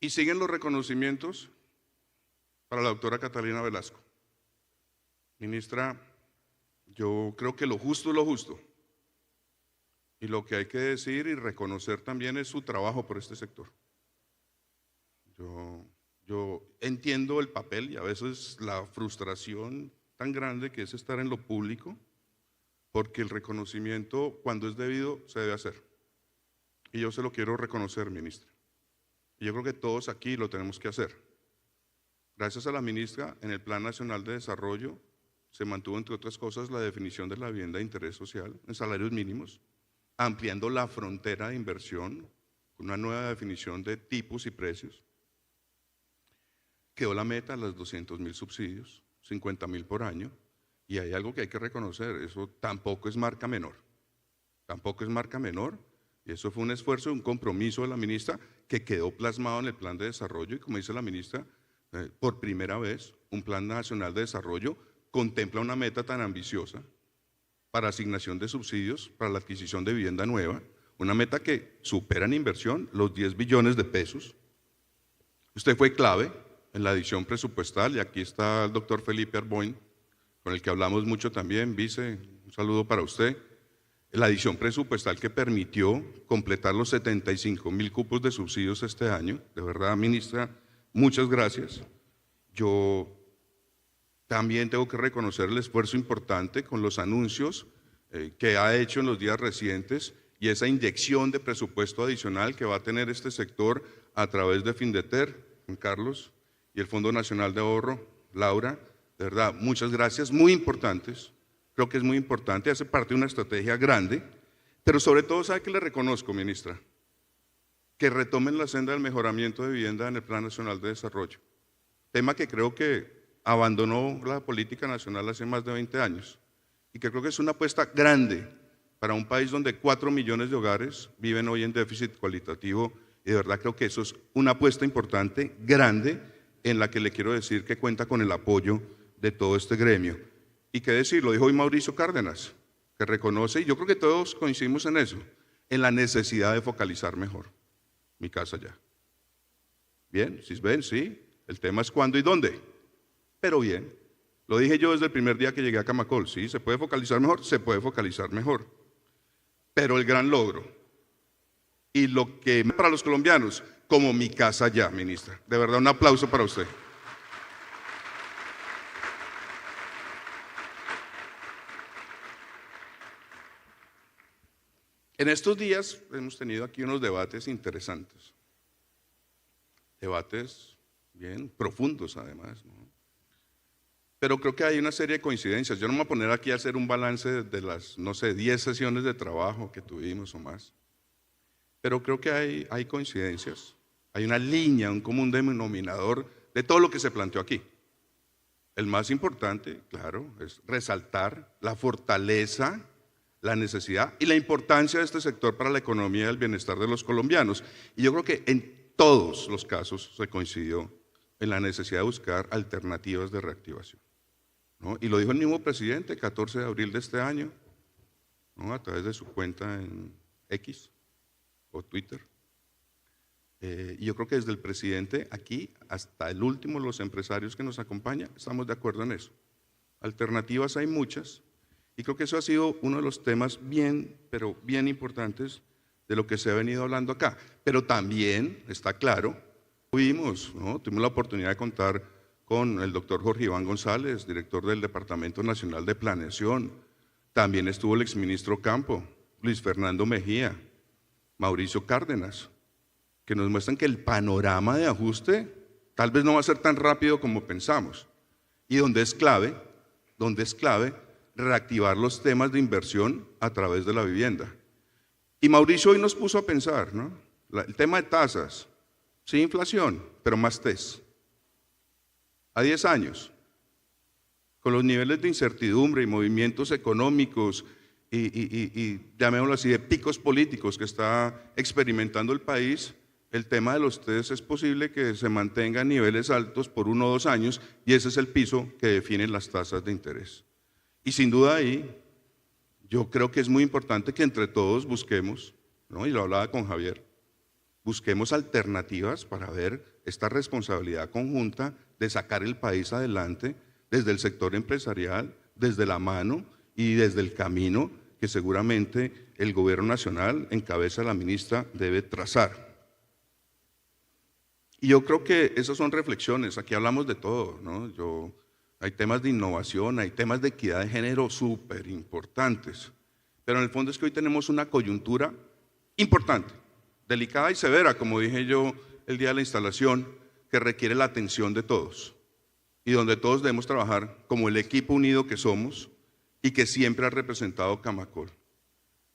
Y siguen los reconocimientos para la doctora Catalina Velasco. Ministra, yo creo que lo justo es lo justo. Y lo que hay que decir y reconocer también es su trabajo por este sector. Yo entiendo el papel y a veces la frustración tan grande que es estar en lo público, porque el reconocimiento, cuando es debido, se debe hacer. Y yo se lo quiero reconocer, ministra. Y yo creo que todos aquí lo tenemos que hacer. Gracias a la ministra, en el Plan Nacional de Desarrollo se mantuvo, entre otras cosas, la definición de la vivienda de interés social en salarios mínimos, ampliando la frontera de inversión con una nueva definición de tipos y precios. Quedó la meta, los 200.000 subsidios, 50.000 por año, y hay algo que hay que reconocer, eso tampoco es marca menor, tampoco es marca menor, y eso fue un esfuerzo, un compromiso de la ministra que quedó plasmado en el plan de desarrollo, y como dice la ministra, por primera vez, un plan nacional de desarrollo contempla una meta tan ambiciosa para asignación de subsidios para la adquisición de vivienda nueva, una meta que supera en inversión los 10 billones de pesos. Usted fue clave en la adición presupuestal, y aquí está el doctor Felipe Arboin, con el que hablamos mucho también, vice, un saludo para usted. La adición presupuestal que permitió completar los 75.000 cupos de subsidios este año, de verdad, ministra, muchas gracias. Yo también tengo que reconocer el esfuerzo importante con los anuncios que ha hecho en los días recientes y esa inyección de presupuesto adicional que va a tener este sector a través de Findeter, Juan Carlos, y el Fondo Nacional de Ahorro, Laura, de verdad, muchas gracias, muy importantes, creo que es muy importante, hace parte de una estrategia grande, pero sobre todo, ¿sabe qué le reconozco, ministra? Que retomen la senda del mejoramiento de vivienda en el Plan Nacional de Desarrollo, tema que creo que abandonó la política nacional hace más de 20 años, y que creo que es una apuesta grande para un país donde 4 millones de hogares viven hoy en déficit cualitativo, y de verdad creo que eso es una apuesta importante, grande, en la que le quiero decir que cuenta con el apoyo de todo este gremio. Y qué decir, lo dijo hoy Mauricio Cárdenas, que reconoce, y yo creo que todos coincidimos en eso, en la necesidad de focalizar mejor mi casa ya. Bien, si ven, sí, el tema es cuándo y dónde, pero bien, lo dije yo desde el primer día que llegué a Camacol, sí, se puede focalizar mejor, se puede focalizar mejor, pero el gran logro, y lo que para los colombianos, como mi casa ya, ministra. De verdad, un aplauso para usted. En estos días hemos tenido aquí unos debates interesantes, debates bien profundos además, ¿no? Pero creo que hay una serie de coincidencias. Yo no me voy a poner aquí a hacer un balance de las, no sé, 10 sesiones de trabajo que tuvimos o más, pero creo que hay coincidencias. Hay una línea, un común denominador de todo lo que se planteó aquí. El más importante, claro, es resaltar la fortaleza, la necesidad y la importancia de este sector para la economía y el bienestar de los colombianos. Y yo creo que en todos los casos se coincidió en la necesidad de buscar alternativas de reactivación, ¿no? Y lo dijo el mismo presidente, 14 de abril de este año, ¿no? A través de su cuenta en X o Twitter. Y yo creo que desde el presidente aquí hasta el último, los empresarios que nos acompañan, estamos de acuerdo en eso. Alternativas hay muchas, y creo que eso ha sido uno de los temas bien, pero bien importantes de lo que se ha venido hablando acá. Pero también está claro, tuvimos la oportunidad de contar con el doctor Jorge Iván González, director del Departamento Nacional de Planeación. También estuvo el exministro Campo, Luis Fernando Mejía, Mauricio Cárdenas, que nos muestran que el panorama de ajuste tal vez no va a ser tan rápido como pensamos, y donde es clave reactivar los temas de inversión a través de la vivienda. Y Mauricio hoy nos puso a pensar, ¿no? El tema de tasas, sí, inflación, pero más TES. A 10 años, con los niveles de incertidumbre y movimientos económicos y llamémoslo así, de picos políticos que está experimentando el país, el tema de los TES es posible que se mantenga en niveles altos por 1 o 2 años, y ese es el piso que definen las tasas de interés. Y sin duda ahí, yo creo que es muy importante que entre todos busquemos, ¿no? Y lo hablaba con Javier, busquemos alternativas para ver esta responsabilidad conjunta de sacar el país adelante desde el sector empresarial, desde la mano y desde el camino que seguramente el gobierno nacional, en cabeza de la ministra, debe trazar. Y yo creo que esas son reflexiones, aquí hablamos de todo, ¿no? Hay temas de innovación, hay temas de equidad de género súper importantes, pero en el fondo es que hoy tenemos una coyuntura importante, delicada y severa, como dije yo el día de la instalación, que requiere la atención de todos y donde todos debemos trabajar como el equipo unido que somos y que siempre ha representado Camacol,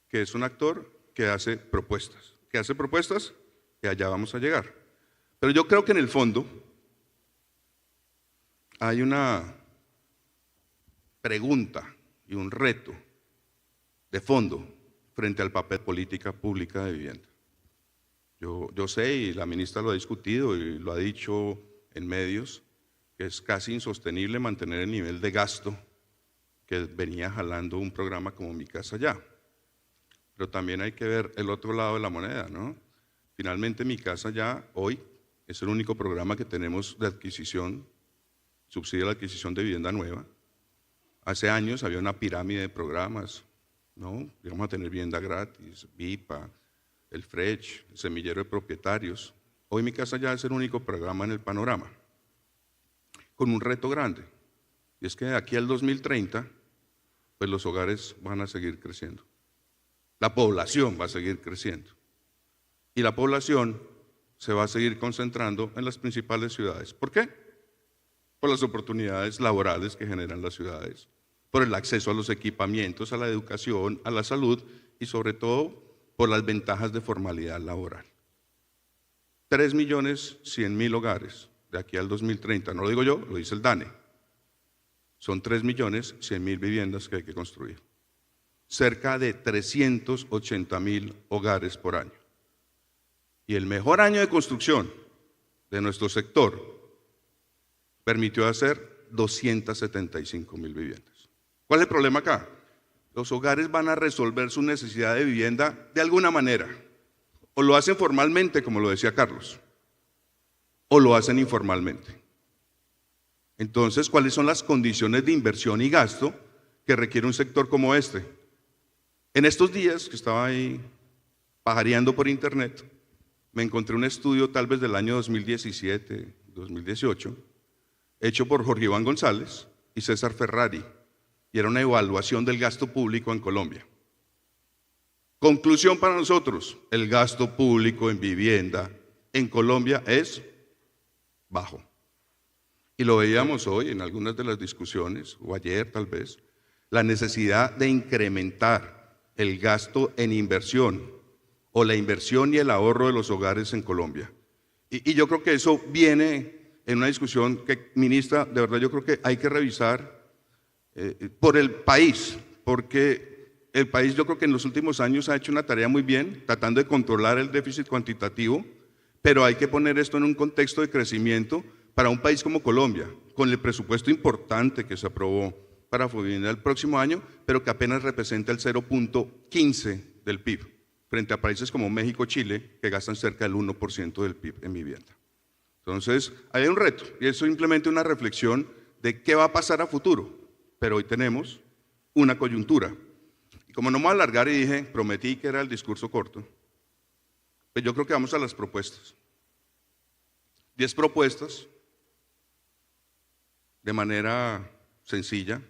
que es un actor que hace propuestas, que allá vamos a llegar. Pero yo creo que en el fondo hay una pregunta y un reto de fondo frente al papel de política pública de vivienda. Yo sé, y la ministra lo ha discutido y lo ha dicho en medios, que es casi insostenible mantener el nivel de gasto que venía jalando un programa como Mi Casa Ya. Pero también hay que ver el otro lado de la moneda, ¿no? Finalmente Mi Casa Ya hoy es el único programa que tenemos de adquisición, subsidio a la adquisición de vivienda nueva. Hace años había una pirámide de programas, ¿no? Íbamos a tener vivienda gratis, VIPA, el FRECH, el semillero de propietarios. Hoy Mi Casa Ya es el único programa en el panorama, con un reto grande, y es que de aquí al 2030, pues los hogares van a seguir creciendo. La población va a seguir creciendo. Y la población se va a seguir concentrando en las principales ciudades. ¿Por qué? Por las oportunidades laborales que generan las ciudades, por el acceso a los equipamientos, a la educación, a la salud y sobre todo por las ventajas de formalidad laboral. 3.100.000 hogares de aquí al 2030, no lo digo yo, lo dice el DANE. Son 3.100.000 viviendas que hay que construir. Cerca de 380.000 hogares por año. Y el mejor año de construcción de nuestro sector permitió hacer 275.000 viviendas. ¿Cuál es el problema acá? Los hogares van a resolver su necesidad de vivienda de alguna manera. O lo hacen formalmente, como lo decía Carlos, o lo hacen informalmente. Entonces, ¿cuáles son las condiciones de inversión y gasto que requiere un sector como este? En estos días que estaba ahí pajareando por internet, me encontré un estudio tal vez del año 2017, 2018, hecho por Jorge Iván González y César Ferrari, y era una evaluación del gasto público en Colombia. Conclusión para nosotros, el gasto público en vivienda en Colombia es bajo. Y lo veíamos hoy en algunas de las discusiones, o ayer tal vez, la necesidad de incrementar el gasto en inversión, o la inversión y el ahorro de los hogares en Colombia. Y yo creo que eso viene en una discusión que, ministra, de verdad yo creo que hay que revisar por el país, porque el país yo creo que en los últimos años ha hecho una tarea muy bien, tratando de controlar el déficit cuantitativo, pero hay que poner esto en un contexto de crecimiento para un país como Colombia, con el presupuesto importante que se aprobó para vivienda el próximo año, pero que apenas representa el 0.15 del PIB, frente a países como México, Chile, que gastan cerca del 1% del PIB en vivienda. Entonces, hay un reto, y es simplemente una reflexión de qué va a pasar a futuro, pero hoy tenemos una coyuntura. Y como no me voy a alargar y dije, prometí que era el discurso corto, pues yo creo que vamos a las propuestas. 10 propuestas, de manera sencilla,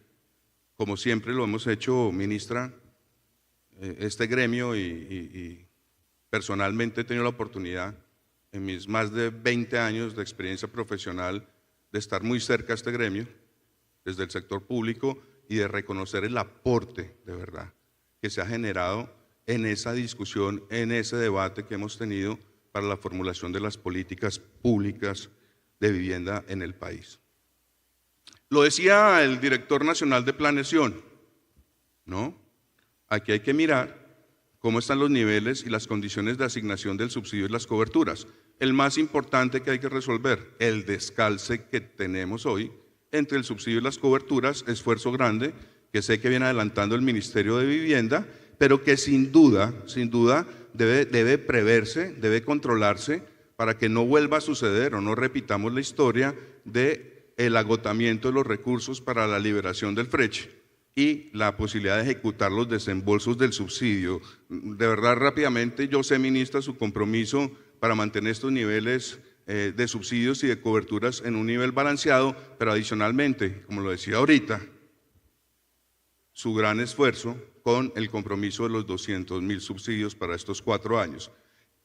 como siempre lo hemos hecho, ministra, este gremio y personalmente he tenido la oportunidad en mis más de 20 años de experiencia profesional de estar muy cerca a este gremio, desde el sector público, y de reconocer el aporte de verdad que se ha generado en esa discusión, en ese debate que hemos tenido para la formulación de las políticas públicas de vivienda en el país. Lo decía el director nacional de planeación, ¿no? Aquí hay que mirar cómo están los niveles y las condiciones de asignación del subsidio y las coberturas. El más importante que hay que resolver, el descalce que tenemos hoy entre el subsidio y las coberturas, esfuerzo grande que sé que viene adelantando el Ministerio de Vivienda, pero que sin duda debe preverse, debe controlarse para que no vuelva a suceder o no repitamos la historia del agotamiento de los recursos para la liberación del freche y la posibilidad de ejecutar los desembolsos del subsidio. De verdad, rápidamente, yo sé, ministra, su compromiso para mantener estos niveles de subsidios y de coberturas en un nivel balanceado, pero adicionalmente, como lo decía ahorita, su gran esfuerzo con el compromiso de los 200.000 subsidios para estos 4 años,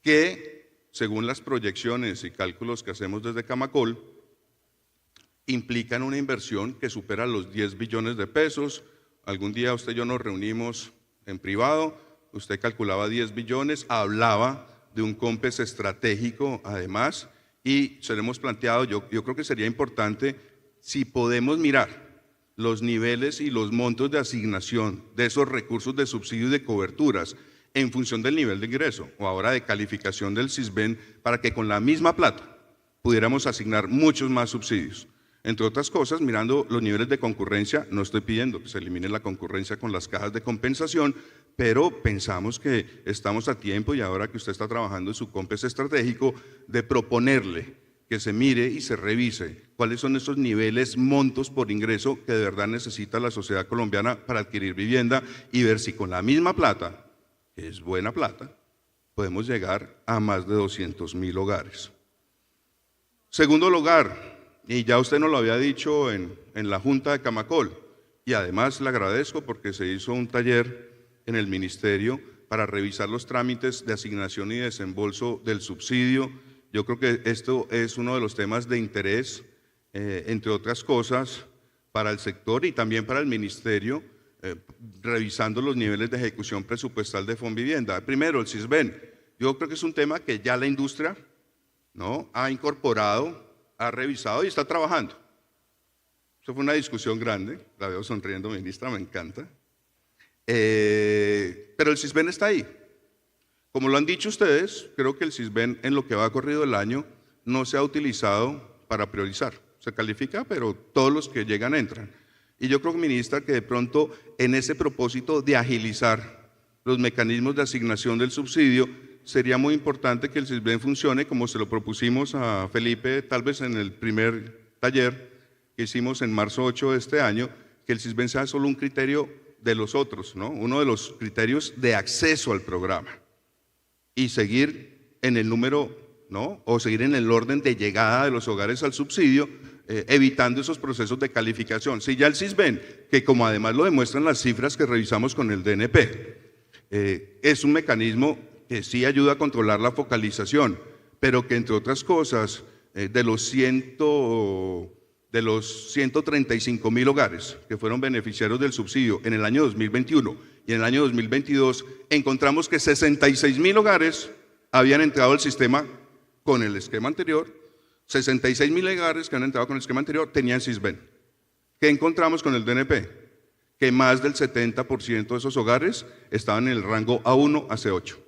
que según las proyecciones y cálculos que hacemos desde Camacol, implican una inversión que supera los 10 billones de pesos. Algún día usted y yo nos reunimos en privado, usted calculaba 10 billones, hablaba de un COMPES estratégico además, y se lo hemos planteado, yo creo que sería importante si podemos mirar los niveles y los montos de asignación de esos recursos de subsidio y de coberturas en función del nivel de ingreso o ahora de calificación del Sisbén, para que con la misma plata pudiéramos asignar muchos más subsidios. Entre otras cosas, mirando los niveles de concurrencia, no estoy pidiendo que se elimine la concurrencia con las cajas de compensación, pero pensamos que estamos a tiempo, y ahora que usted está trabajando en su COMPES estratégico, de proponerle que se mire y se revise cuáles son esos niveles, montos por ingreso que de verdad necesita la sociedad colombiana para adquirir vivienda, y ver si con la misma plata, que es buena plata, podemos llegar a más de 200.000 hogares. Segundo lugar, y ya usted nos lo había dicho en la Junta de Camacol, y además le agradezco porque se hizo un taller en el Ministerio para revisar los trámites de asignación y desembolso del subsidio. Yo creo que esto es uno de los temas de interés, entre otras cosas, para el sector y también para el Ministerio, revisando los niveles de ejecución presupuestal de Fonvivienda. Primero, el Sisbén. Yo creo que es un tema que ya la industria, ¿no?, ha incorporado, ha revisado y está trabajando. Eso fue una discusión grande, la veo sonriendo, ministra, me encanta. Pero el Sisbén está ahí. Como lo han dicho ustedes, creo que el Sisbén en lo que va corrido el año no se ha utilizado para priorizar. Se califica, pero todos los que llegan entran. Y yo creo, ministra, que de pronto en ese propósito de agilizar los mecanismos de asignación del subsidio, sería muy importante que el Sisbén funcione como se lo propusimos a Felipe, tal vez en el primer taller que hicimos en marzo 8 de este año, que el Sisbén sea solo un criterio de los otros, ¿no?, uno de los criterios de acceso al programa, y seguir en el número, ¿no?, o seguir en el orden de llegada de los hogares al subsidio, evitando esos procesos de calificación. Si ya el Sisbén, que como además lo demuestran las cifras que revisamos con el DNP, es un mecanismo que sí ayuda a controlar la focalización, pero que entre otras cosas, de los 135.000 hogares que fueron beneficiarios del subsidio en el año 2021 y en el año 2022, encontramos que 66.000 hogares habían entrado al sistema con el esquema anterior, 66.000 hogares que han entrado con el esquema anterior tenían Sisbén. ¿Qué encontramos con el DNP? Que más del 70% de esos hogares estaban en el rango A1 a C8.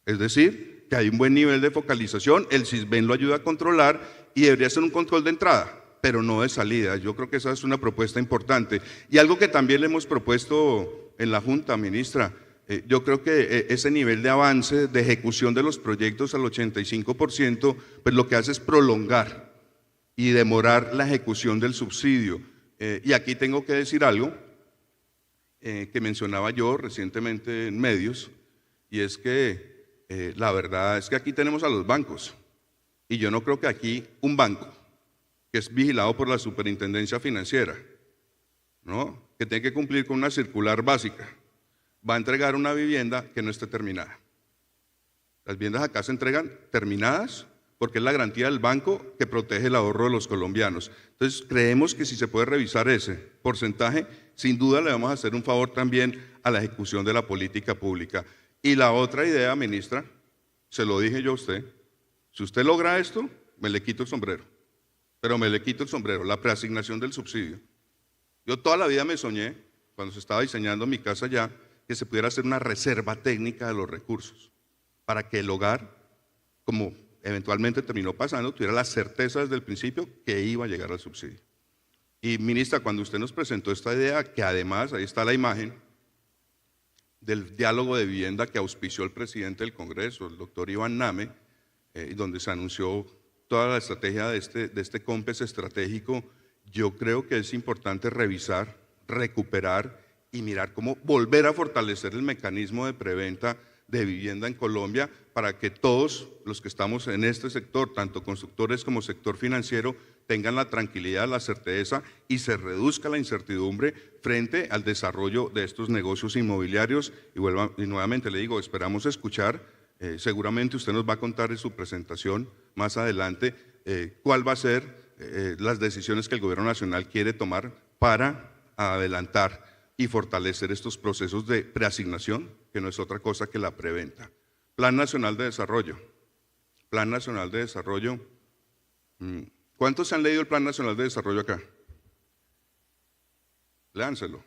Es decir, que hay un buen nivel de focalización, el Sisbén lo ayuda a controlar y debería ser un control de entrada, pero no de salida. Yo creo que esa es una propuesta importante. Y algo que también le hemos propuesto en la Junta, ministra, yo creo que ese nivel de avance, de ejecución de los proyectos al 85%, pues lo que hace es prolongar y demorar la ejecución del subsidio. Y aquí tengo que decir algo que mencionaba yo recientemente en medios, y es que la verdad es que aquí tenemos a los bancos, y yo no creo que aquí un banco que es vigilado por la Superintendencia Financiera, ¿no?, que tiene que cumplir con una circular básica, va a entregar una vivienda que no esté terminada. Las viviendas acá se entregan terminadas porque es la garantía del banco que protege el ahorro de los colombianos. Entonces creemos que si se puede revisar ese porcentaje, sin duda le vamos a hacer un favor también a la ejecución de la política pública. Y la otra idea, ministra, se lo dije yo a usted, si usted logra esto, me le quito el sombrero, pero me le quito el sombrero, la preasignación del subsidio. Yo toda la vida me soñé, cuando se estaba diseñando mi casa ya, que se pudiera hacer una reserva técnica de los recursos, para que el hogar, como eventualmente terminó pasando, tuviera la certeza desde el principio que iba a llegar al subsidio. Y ministra, cuando usted nos presentó esta idea, que además, ahí está la imagen, del diálogo de vivienda que auspició el presidente del Congreso, el doctor Iván Name, donde se anunció toda la estrategia de este COMPES estratégico. Yo creo que es importante revisar, recuperar y mirar cómo volver a fortalecer el mecanismo de preventa de vivienda en Colombia para que todos los que estamos en este sector, tanto constructores como sector financiero, tengan la tranquilidad, la certeza y se reduzca la incertidumbre frente al desarrollo de estos negocios inmobiliarios. Y nuevamente le digo, esperamos escuchar, seguramente usted nos va a contar en su presentación más adelante cuál va a ser las decisiones que el Gobierno Nacional quiere tomar para adelantar y fortalecer estos procesos de preasignación, que no es otra cosa que la preventa. Plan Nacional de Desarrollo. Plan Nacional de Desarrollo. ¿Cuántos han leído el Plan Nacional de Desarrollo acá? Léanselo.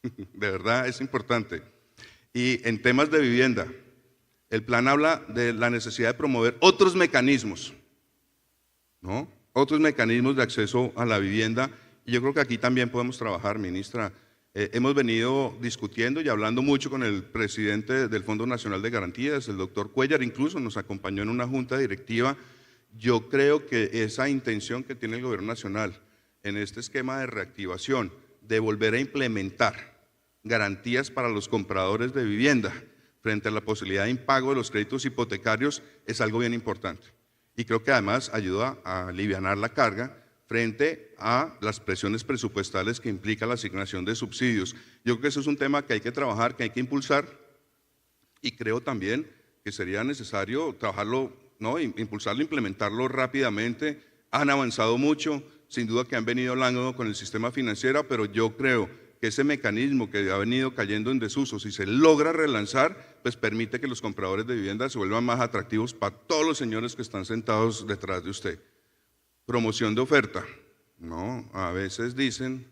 De verdad es importante. Y en temas de vivienda, el plan habla de la necesidad de promover otros mecanismos, ¿no? Otros mecanismos de acceso a la vivienda. Y yo creo que aquí también podemos trabajar, ministra. Hemos venido discutiendo y hablando mucho con el presidente del Fondo Nacional de Garantías, el doctor Cuellar, incluso nos acompañó en una junta directiva. Yo creo que esa intención que tiene el Gobierno Nacional en este esquema de reactivación, de volver a implementar garantías para los compradores de vivienda frente a la posibilidad de impago de los créditos hipotecarios, es algo bien importante. Y creo que además ayuda a alivianar la carga frente a las presiones presupuestales que implica la asignación de subsidios. Yo creo que eso es un tema que hay que trabajar, que hay que impulsar, y creo también que sería necesario trabajarlo, ¿no? Impulsarlo, implementarlo rápidamente. Han avanzado mucho, sin duda que han venido hablando con el sistema financiero, pero yo creo que ese mecanismo que ha venido cayendo en desuso, si se logra relanzar, pues permite que los compradores de vivienda se vuelvan más atractivos para todos los señores que están sentados detrás de usted. Promoción de oferta, no, a veces dicen,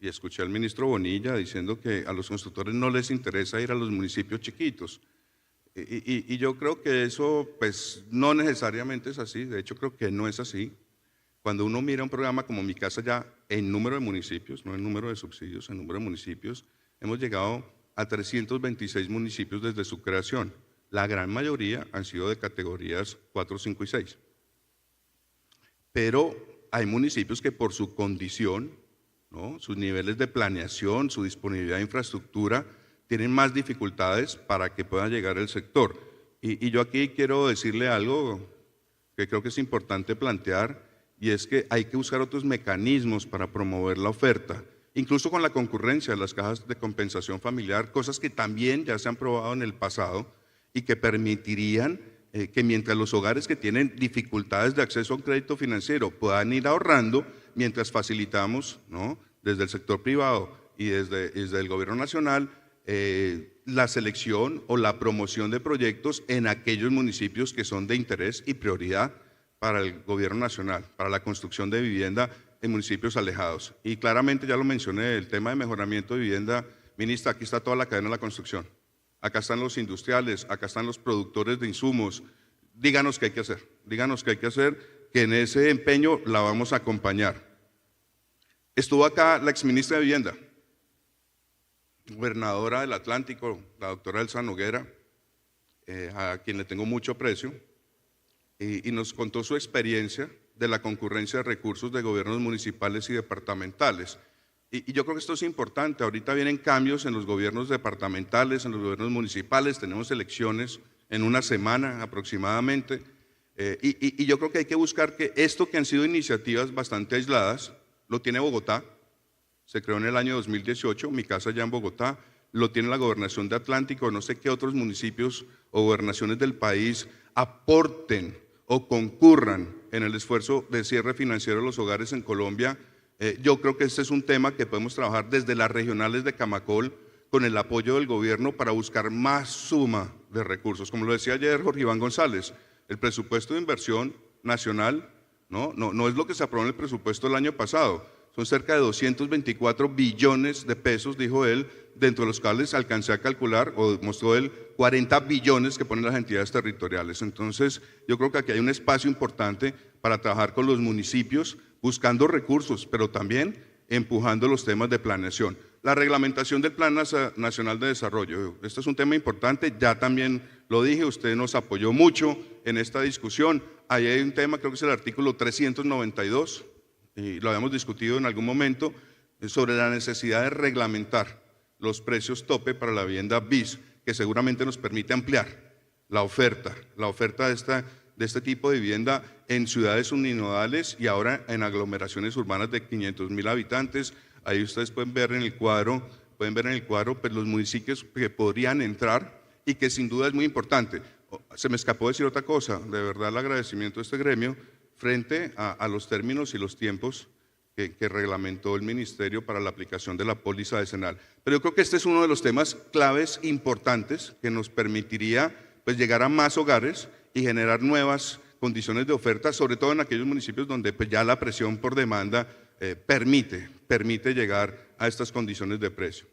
y escuché al ministro Bonilla diciendo que a los constructores no les interesa ir a los municipios chiquitos, y yo creo que eso pues no necesariamente es así, de hecho creo que no es así. Cuando uno mira un programa como Mi Casa Ya en número de municipios, no en número de subsidios, en número de municipios, hemos llegado a 326 municipios desde su creación. La gran mayoría han sido de categorías 4, 5 y 6. Pero hay municipios que por su condición, ¿no?, sus niveles de planeación, su disponibilidad de infraestructura, tienen más dificultades para que pueda llegar el sector. Y yo aquí quiero decirle algo que creo que es importante plantear, y es que hay que buscar otros mecanismos para promover la oferta, incluso con la concurrencia de las cajas de compensación familiar, cosas que también ya se han probado en el pasado y que permitirían que mientras los hogares que tienen dificultades de acceso a un crédito financiero puedan ir ahorrando, mientras facilitamos, ¿no?, desde el sector privado y desde el Gobierno Nacional la selección o la promoción de proyectos en aquellos municipios que son de interés y prioridad para el Gobierno Nacional, para la construcción de vivienda en municipios alejados. Y claramente ya lo mencioné, el tema de mejoramiento de vivienda, ministra, aquí está toda la cadena de la construcción. Acá están los industriales, acá están los productores de insumos. Díganos qué hay que hacer, díganos qué hay que hacer, que en ese empeño la vamos a acompañar. Estuvo acá la exministra de Vivienda, gobernadora del Atlántico, la doctora Elsa Noguera, a quien le tengo mucho aprecio, y nos contó su experiencia de la concurrencia de recursos de gobiernos municipales y departamentales. Y yo creo que esto es importante. Ahorita vienen cambios en los gobiernos departamentales, en los gobiernos municipales, tenemos elecciones en una semana aproximadamente, y yo creo que hay que buscar que esto, que han sido iniciativas bastante aisladas, lo tiene Bogotá, se creó en el año 2018, Mi Casa Ya en Bogotá, lo tiene la Gobernación de Atlántico, no sé qué otros municipios o gobernaciones del país aporten o concurran en el esfuerzo de cierre financiero de los hogares en Colombia. Yo creo que este es un tema que podemos trabajar desde las regionales de Camacol con el apoyo del gobierno para buscar más suma de recursos. Como lo decía ayer Jorge Iván González, el presupuesto de inversión nacional no es lo que se aprobó en el presupuesto del año pasado, son cerca de 224 billones de pesos, dijo él, dentro de los cuales alcancé a calcular, o mostró él, 40 billones que ponen las entidades territoriales. Entonces, yo creo que aquí hay un espacio importante para trabajar con los municipios, buscando recursos, pero también empujando los temas de planeación. La reglamentación del Plan Nacional de Desarrollo. Este es un tema importante, ya también lo dije, usted nos apoyó mucho en esta discusión. Ahí hay un tema, creo que es el artículo 392, y lo habíamos discutido en algún momento, sobre la necesidad de reglamentar los precios tope para la vivienda BIS, que seguramente nos permite ampliar la oferta de este tipo de vivienda en ciudades uninominales y ahora en aglomeraciones urbanas de 500.000 habitantes. Ahí ustedes pueden ver en el cuadro, pues, los municipios que podrían entrar y que sin duda es muy importante. Se me escapó decir otra cosa, de verdad el agradecimiento a este gremio frente a los términos y los tiempos que reglamentó el Ministerio para la aplicación de la póliza decenal. Pero yo creo que este es uno de los temas claves importantes que nos permitiría pues, llegar a más hogares y generar nuevas condiciones de oferta, sobre todo en aquellos municipios donde pues, ya la presión por demanda permite llegar a estas condiciones de precio.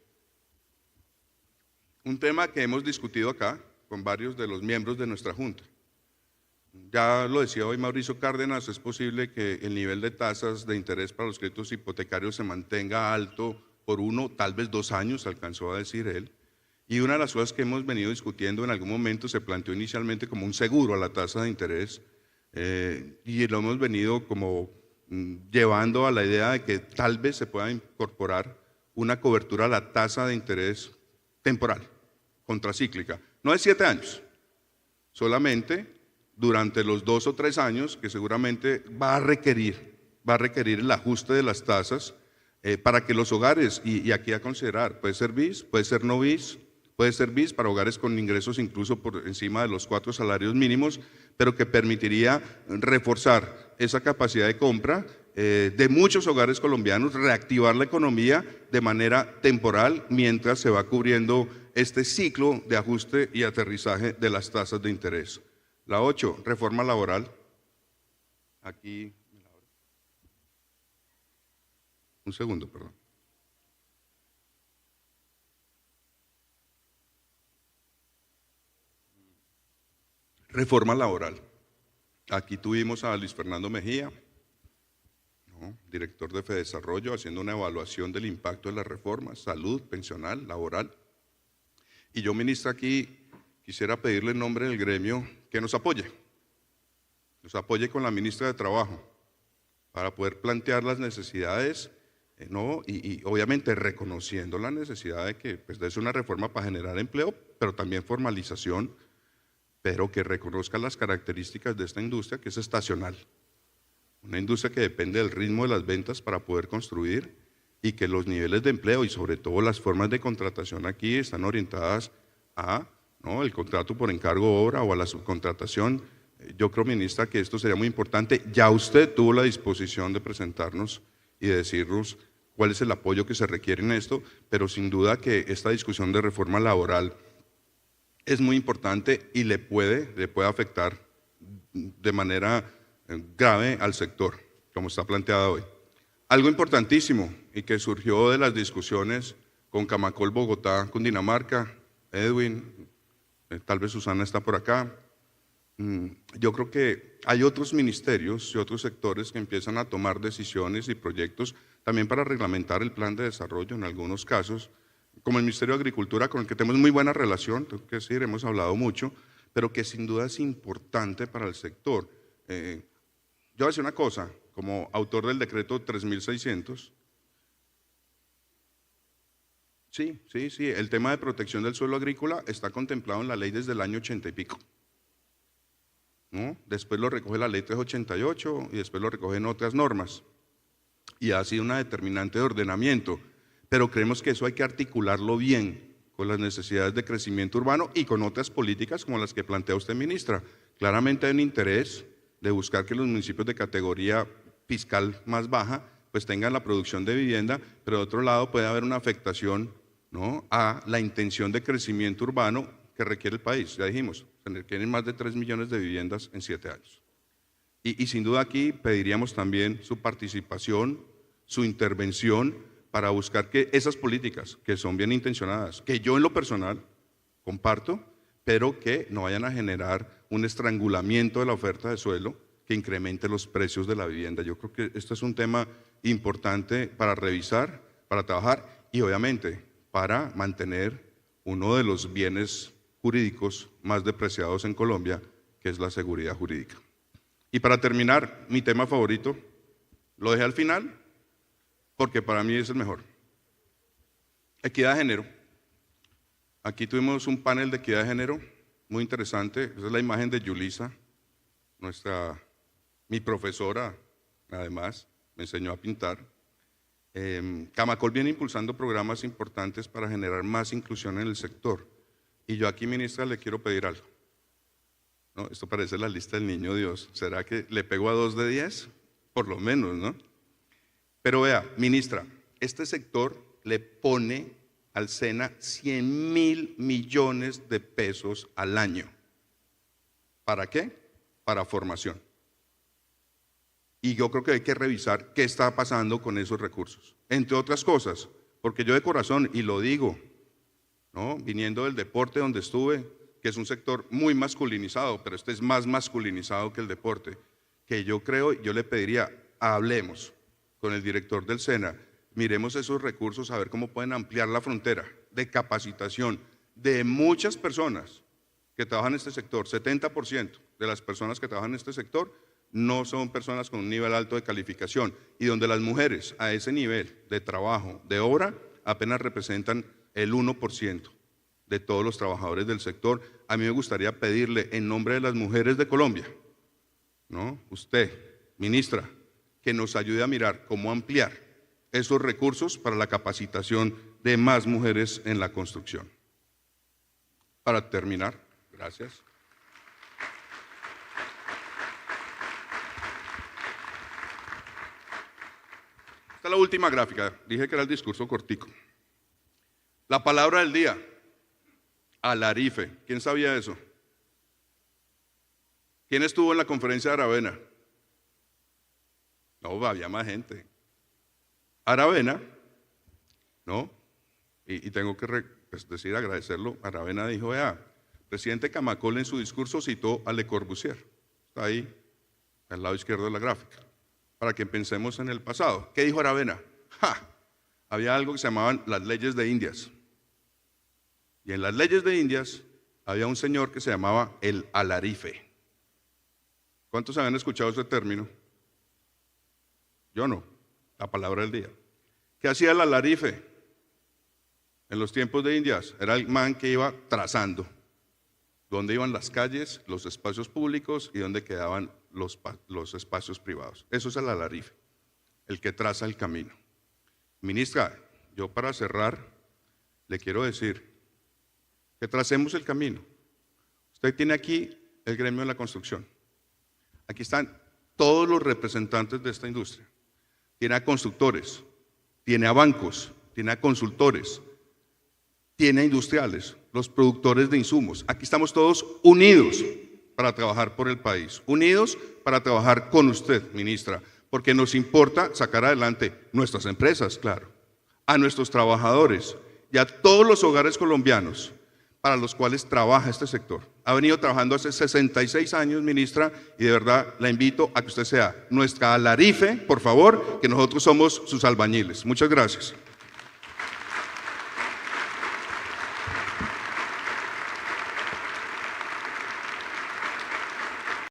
Un tema que hemos discutido acá con varios de los miembros de nuestra Junta. Ya lo decía hoy Mauricio Cárdenas, es posible que el nivel de tasas de interés para los créditos hipotecarios se mantenga alto por 1, tal vez 2 años, alcanzó a decir él. Y una de las cosas que hemos venido discutiendo en algún momento se planteó inicialmente como un seguro a la tasa de interés y lo hemos venido como llevando a la idea de que tal vez se pueda incorporar una cobertura a la tasa de interés temporal, contracíclica, no de 7 años, solamente durante los 2 o 3 años que seguramente va a requerir el ajuste de las tasas para que los hogares, y aquí a considerar, puede ser BIS, puede ser no BIS, puede ser BIS para hogares con ingresos incluso por encima de los 4 salarios mínimos, pero que permitiría reforzar esa capacidad de compra de muchos hogares colombianos, reactivar la economía de manera temporal mientras se va cubriendo este ciclo de ajuste y aterrizaje de las tasas de interés. La 8, reforma laboral. Aquí, un segundo, perdón. Reforma laboral. Aquí tuvimos a Luis Fernando Mejía, ¿no?, director de FEDesarrollo, haciendo una evaluación del impacto de las reformas, salud, pensional, laboral. Y yo, ministra, aquí quisiera pedirle en nombre del gremio que nos apoye con la ministra de Trabajo para poder plantear las necesidades, ¿no? y obviamente reconociendo la necesidad de que pues, es una reforma para generar empleo, pero también formalización, pero que reconozca las características de esta industria que es estacional, una industria que depende del ritmo de las ventas para poder construir y que los niveles de empleo y sobre todo las formas de contratación aquí están orientadas a, ¿no?, el contrato por encargo obra o a la subcontratación. Yo creo, ministra, que esto sería muy importante. Ya usted tuvo la disposición de presentarnos y de decirnos cuál es el apoyo que se requiere en esto, pero sin duda que esta discusión de reforma laboral es muy importante y le puede afectar de manera grave al sector, como está planteada hoy. Algo importantísimo y que surgió de las discusiones con Camacol Bogotá, Cundinamarca, Edwin, tal vez Susana está por acá. Yo creo que hay otros ministerios y otros sectores que empiezan a tomar decisiones y proyectos también para reglamentar el plan de desarrollo en algunos casos, como el Ministerio de Agricultura, con el que tenemos muy buena relación, tengo que decir, hemos hablado mucho, pero que sin duda es importante para el sector. Yo voy a decir una cosa, como autor del decreto 3600, sí, el tema de protección del suelo agrícola está contemplado en la ley desde el año 80 y pico, ¿no? Después lo recoge la ley 388 y después lo recogen otras normas, y ha sido una determinante de ordenamiento, pero creemos que eso hay que articularlo bien con las necesidades de crecimiento urbano y con otras políticas como las que plantea usted, ministra. Claramente hay un interés de buscar que los municipios de categoría fiscal más baja pues tengan la producción de vivienda, pero de otro lado puede haber una afectación, ¿no?, a la intención de crecimiento urbano que requiere el país. Ya dijimos, se requieren más de 3 millones de viviendas en 7 años. Y sin duda aquí pediríamos también su participación, su intervención para buscar que esas políticas que son bien intencionadas, que yo en lo personal comparto, pero que no vayan a generar un estrangulamiento de la oferta de suelo que incremente los precios de la vivienda. Yo creo que este es un tema importante para revisar, para trabajar y obviamente para mantener uno de los bienes jurídicos más depreciados en Colombia, que es la seguridad jurídica. Y para terminar, mi tema favorito, lo dejé al final, porque para mí es el mejor. Equidad de género. Aquí tuvimos un panel de equidad de género muy interesante. Esa es la imagen de Yulisa, mi profesora, además, me enseñó a pintar. Camacol viene impulsando programas importantes para generar más inclusión en el sector. Y yo aquí, ministra, le quiero pedir algo. ¿No? Esto parece la lista del niño Dios. ¿Será que le pego a 2 de 10? Por lo menos, ¿no? Pero vea, ministra, este sector le pone al SENA 100.000 millones de pesos al año. ¿Para qué? Para formación. Y yo creo que hay que revisar qué está pasando con esos recursos. Entre otras cosas, porque yo de corazón, y lo digo, ¿no? Viniendo del deporte donde estuve, que es un sector muy masculinizado, pero este es más masculinizado que el deporte, que yo creo, yo le pediría, hablemos con el director del SENA, miremos esos recursos a ver cómo pueden ampliar la frontera de capacitación de muchas personas que trabajan en este sector. 70% de las personas que trabajan en este sector no son personas con un nivel alto de calificación, y donde las mujeres a ese nivel de trabajo, de obra, apenas representan el 1% de todos los trabajadores del sector. A mí me gustaría pedirle en nombre de las mujeres de Colombia, ¿no? Usted, ministra, que nos ayude a mirar cómo ampliar esos recursos para la capacitación de más mujeres en la construcción. Para terminar, gracias. Esta es la última gráfica, dije que era el discurso cortico. La palabra del día, alarife. ¿Quién sabía eso? ¿Quién estuvo en la conferencia de Aravena? No, había más gente. Aravena, ¿no? Y tengo que agradecerlo. Aravena dijo, vea, presidente Camacol en su discurso citó a Le Corbusier. Está ahí, al lado izquierdo de la gráfica, para que pensemos en el pasado. ¿Qué dijo Aravena? Había algo que se llamaban las leyes de Indias. Y en las leyes de Indias había un señor que se llamaba el alarife. ¿Cuántos habían escuchado ese término? Yo no, la palabra del día. ¿Qué hacía el alarife? En los tiempos de Indias era el man que iba trazando dónde iban las calles, los espacios públicos y dónde quedaban los espacios privados. Eso es el alarife, el que traza el camino. Ministra, yo para cerrar le quiero decir que tracemos el camino. Usted tiene aquí el gremio de la construcción. Aquí están todos los representantes de esta industria. Tiene a constructores, tiene a bancos, tiene a consultores, tiene a industriales, los productores de insumos. Aquí estamos todos unidos para trabajar por el país, unidos para trabajar con usted, ministra, porque nos importa sacar adelante nuestras empresas, claro, a nuestros trabajadores y a todos los hogares colombianos para los cuales trabaja este sector. Ha venido trabajando hace 66 años, ministra, y de verdad la invito a que usted sea nuestra alarife, por favor, que nosotros somos sus albañiles. Muchas gracias.